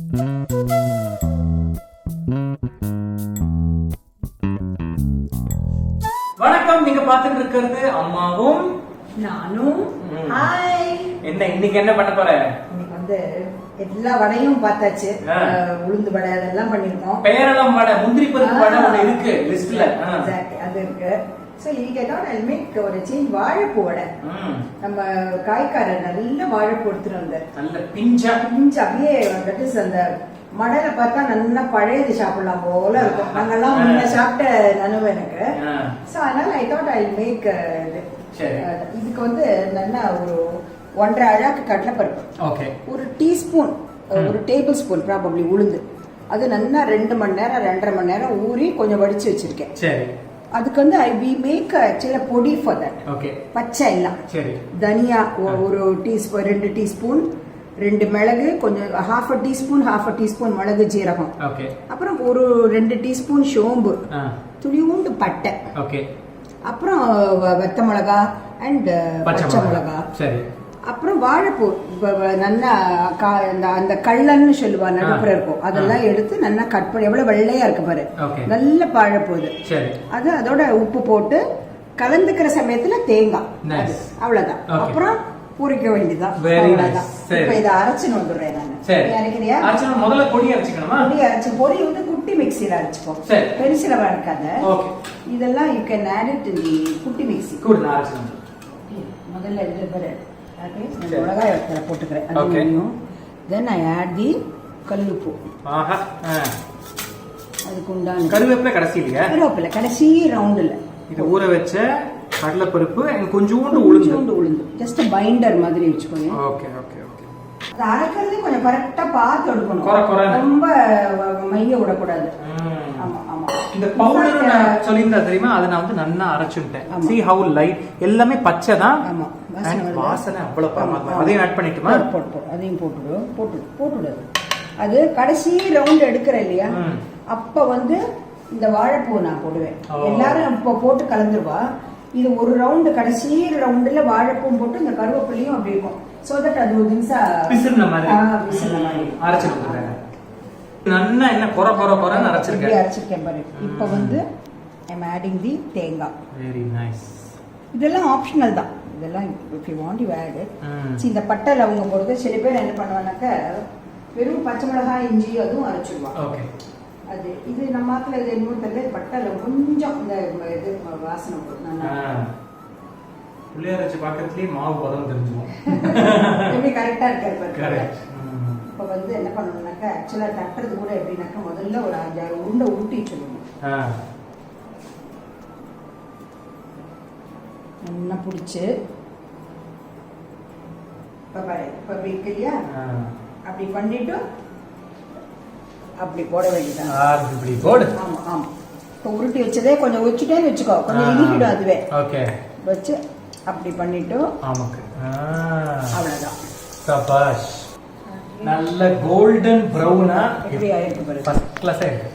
வணக்கம், நீங்க பாத்துட்டு இருக்கிறது அம்மாவும் நானும். ஹாய். இன்னைக்கு என்ன பண்ண போற? இன்னைக்கு வந்து எல்லா வடையும் பார்த்தாச்சு. உளுந்து வடை அதெல்லாம் பண்ணிருக்கோம். பேரளம் வடை, முந்திரி பருப்பு வடை ஒண்ணு இருக்கு லிஸ்ட்ல. அது இருக்கு. சோ இன்னைக்கு I'll make ஒரு சேஞ்ச். வாழைப்பூ வடை. நம்ம காய்க்காரர் நல்ல வாழைப்பூ எடுத்துட்டு வந்தார். நல்ல பிஞ்சா அப்படியே அந்த மடையில பார்த்தா நல்லா பழையது சாப்பிடலாம் போல இருக்கும். நாங்கெல்லாம் முன்ன சாப்பிட்ட நனவு எனக்கு. சோ அதனால I'll make இதுக்கு வந்து நல்லா ஒரு 1.5 அழாக்கு கடலைப்பருப்பு, ஒரு டீஸ்பூன், ஒரு டேபிள் ஸ்பூன் ப்ராபப்ளி உளுந்து, அது நல்லா 2 மணி நேரம் 2.5 மணி நேரம் ஊறி கொஞ்சம் வடிச்சு வச்சிருக்கேன். அதுக்கு வந்து we make actually பொடி for that. பச்சை எல்லாம். தனியா ஒரு டீஸ்பூன், 2 டீஸ்பூன், 2 மிளகு, கொஞ்சம் half a teaspoon மிளகு ஜீரகம், அப்புறம் ஒரு 2 டீஸ்பூன் சோம்பு, துளியூண்டு பட்டை, அப்புறம் வெத்த மிளகா அண்ட் பச்சை மிளகா, அப்புறம் வாழைப்பூ நல்லா அந்த கள்ளன்னு சொல்லுவா நடுப்புற இருக்கும், அதெல்லாம் எடுத்து நல்லா கட் பண்ணி, எவ்வளவு வெள்ளையா இருக்கு பாரு, நல்ல வாழைப்பூ அது. அதோட உப்பு போட்டு கலந்துக்கிற சமயத்துல தேங்காய், அவ்வளவுதான். அப்புறம் பூரிக்க வேண்டியதான். இப்ப இதை அரைச்சுன்னு வந்துடுறேன் நான். முதல்ல பொடி அரைச்சுக்கணுமா? பொடி அரைச்சு, பொடி வந்து குட்டி மிக்சியில அரைச்சுப்போம், பெருசில வளர்க்காத. இதெல்லாம் you can add it in the குட்டி மிக்சி. முதல்ல இது மிளகாய் வத்தலை போட்டுக்கிறேன். தென் ஐ ஆட் தி கல்லுப்பு. அதுக்கு உண்டான கருவேப்பிலை கடைசியில, கடைசி ரவுண்டுல இது ஊற வச்ச கடலைப்பருப்பு, கொஞ்சோண்டு உளுந்து, ஜஸ்ட் பைண்டர் மாதிரி வச்சுக்கோங்க. அது அரைக்கிறது கொஞ்சம் கரெக்டா பார்த்து எடுக்கணும், ரொம்ப மைய விடக்கூடாது. இந்த பவுடர் நான் சொல்லியிருந்தா தெரியுமா, அதை நான் வந்து நல்லா அரைச்சுட்டேன். See how light, எல்லாமே பச்சை தான். வாசனை அவ்வளவு பாருங்க. அதையும் ஆட் பண்ணிட்டுமா? அதையும் போட்டுடு. அது கடைசி ரவுண்ட் எடுக்கிற இல்லையா, அப்ப வந்து இந்த வாழைப்பூ நான் போடுவேன். எல்லாரும் இப்ப போட்டு கலந்துருவா. இது ஒரு ரவுண்டு, கடைசி ரவுண்டுல வாழைப்பூ போட்டு இந்த கருவேப்பிலையும் அப்படி இருக்கும். சோ தட் அது ஒரு நிமிஷம் விசில்ன மாதிரி அரைச்சிருக்கேன். நல்லா என்ன கொர அரைச்சிருக்கேன் பாரு. இப்ப வந்து I'm adding the தேங்காய். Very nice. இதெல்லாம் ஆப்ஷனல் தான். இதெல்லாம் if you want you add it. இந்த பட்டை லவங்கம் போடுறது. சில பேர் என்ன பண்ணுவானாக்க வெறும் பச்சை மிளகாய், இஞ்சி அதுவும் அரைச்சிடுவா. அது இது நம்ம ஆத்துல இது இன்னும் தெரியல. பட்டை கொஞ்சம் இந்த இது வாசனை போடும். புளிய அரைச்சு பாக்கிறதுலயே மாவு பதம் தெரிஞ்சுக்கும். எப்படி கரெக்டா இருக்காரு. இப்ப வந்து என்ன பண்ணணும்னாக்கா ஆக்சுவலா தட்டுறது கூட எப்படின்னாக்கா முதல்ல ஒரு 5-6 உருண்டை உருட்டிட்டு நல்லா பிடிச்சு இப்ப இல்லையா, அப்படி பண்ணிட்டு அப்படி போட வேண்டியதான். ஆமா. இப்ப உருட்டி வச்சதே கொஞ்சம் வச்சுட்டேன்னு வச்சுக்கோ, கொஞ்சம் இனிக்கிடும். அதுவே வச்சு அப்படி பண்ணிட்டு அவ்வளவுதான். சபாஷ். நல்ல கோல்டன் பிரவுனா எப்படி ஆயிருக்கு பாரு. ஃபர்ஸ்ட் கிளாஸா இருக்கு.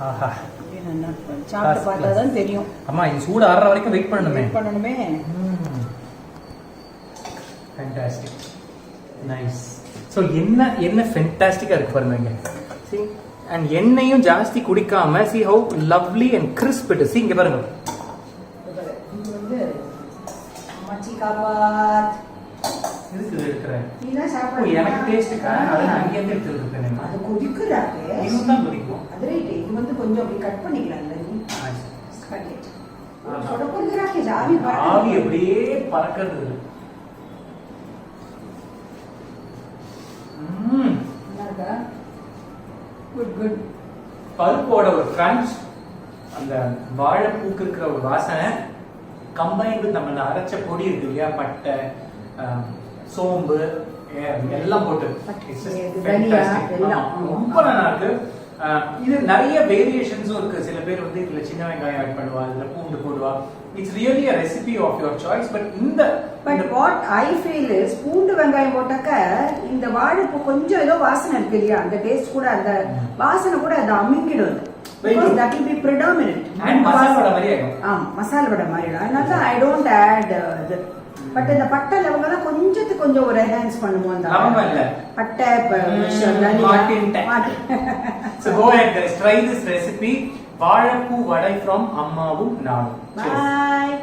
ஆஹா, நல்லா சாப்பிட்டு பார்த்தாதான் தெரியும். அம்மா இது சூடு ஆறற வரைக்கும் வெயிட் பண்ணணுமே. Fantastic, nice. சோ என்ன ஃபேண்டாஸ்டிக்கா இருக்கு பாருங்க இங்க. see, and எண்ணெயும் ஜாஸ்தி குடிக்காம see how lovely and crisp it is. see இங்க பாருங்க. இது வந்து மச்சி காபாத் இதுக்கு எடுக்கறேன். நீனா சாப்பிடு. எனக்கு டேஸ்ட்க்கா அத நான் அங்கேயே எடுத்துக்கிட்டேன். அது கொதிக்குறாங்க. இதுதான் கொதிக்கும். அது ரைட். இது வந்து கொஞ்சம் அப்படி கட் பண்ணிக்கலாம். கட். சொடக்குறாங்க. ஆவி அப்படியே பறக்குது. நல்லா குட். பருப்போட ஒரு கிரன்ச், அந்த வாழைப்பூக்கு இருக்கிற ஒரு வாசனை கம்பைன் வித் நம்ம அரைச்ச பொடி இருக்கு இல்லையா, பட்டை, சோம்பு எல்லாம் போட்டு ரொம்ப நல்லா இருக்கு. இது நிறைய வேரியேஷன்ஸும் இருக்கு. சில பேர் வந்து இதுல சின்ன வெங்காயம் ஆட் பண்ணுவா, இதுல பூண்டு போடுவா. It's really a recipe of your choice. But what I feel is பூண்டு வெங்காயம் போட்டாக்க இந்த வாழைப்பூ கொஞ்சம் ஏதோ வாசனை இருக்கு இல்லையா, அந்த டேஸ்ட் கூட, அந்த வாசனை கூட அது அமிங்கிடும். Because that will be predominant. And masala வடை மாதிரி ஆகும். மசாலா வடை மாதிரி. அதனால I don't add பட் இந்த பட்டை லவங்கெல்லாம் கொஞ்சம் ஒரு என்ஹான்ஸ் பண்ணுவோம் அந்த லவங்கம் இல்ல பட்டை So go ahead guys, try this recipe. Vazhaipoo Vadai from Ammavum Naanum. Bye.